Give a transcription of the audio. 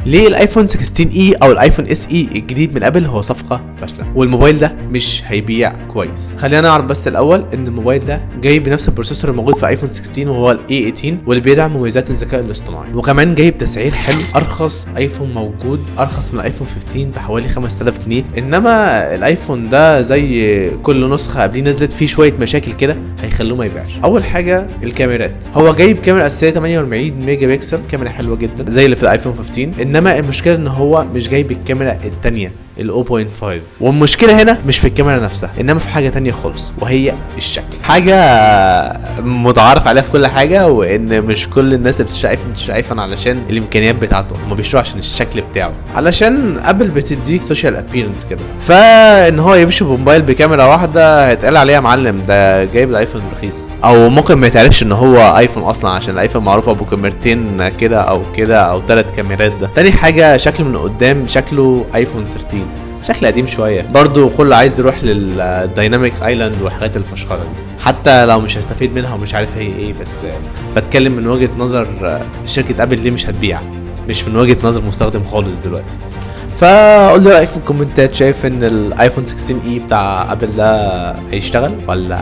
ليه الايفون 16 اي او الايفون اس اي الجديد من ابل هو صفقه فاشله والموبايل ده مش هيبيع كويس؟ خلينا نعرف بس الاول ان الموبايل ده جاي بنفس البروسيسور الموجود في ايفون 16 وهو الاي 18 واللي بيدعم مميزات الذكاء الاصطناعي، وكمان جايب تسعير حلو، ارخص ايفون موجود، ارخص من الايفون 15 بحوالي 5000 جنيه. انما الايفون ده زي كل نسخه قبليه نزلت فيه شويه مشاكل كده هيخلوه ما يبيعش. اول حاجه الكاميرات، هو جايب كاميرا اساسيه 48 ميجا بكسل، كاميرا حلوه جدا زي اللي في الايفون 15، انما المشكله ان هو مش جايب الكاميرا الثانيه ال 0.5، والمشكله هنا مش في الكاميرا نفسها انما في حاجه تانية خالص وهي الشكل. حاجه متعارف عليها في كل حاجه، وان مش كل الناس اللي بتشتري ايفون علشان الامكانيات بتاعته، هم بيشتروا عشان الشكل بتاعه، علشان ابل بتديك سوشيال ابيرنس كده. فان هو يمشي بموبايل بكاميرا واحده هيتقال عليه يا معلم ده جايب الايفون رخيص، او ممكن ما يتعرفش ان هو ايفون اصلا عشان الايفون معروف ابو كاميرتين كده او 3 كاميرات. ده تاني حاجه شكله من قدام شكله ايفون 13، شكل قديم شويه برضو، كله عايز يروح للدايناميك ايلاند والحاجات الفشخره دي، حتى لو مش هستفيد منها ومش عارف هي ايه، بس بتكلم من وجهه نظر شركه ابل دي مش هتبيع، مش من وجهه نظر مستخدم خالص دلوقتي. فقول لي رايك في الكومنتات، شايف ان الايفون 16 اي بتاع ابل ده هيشتغل ولا لا؟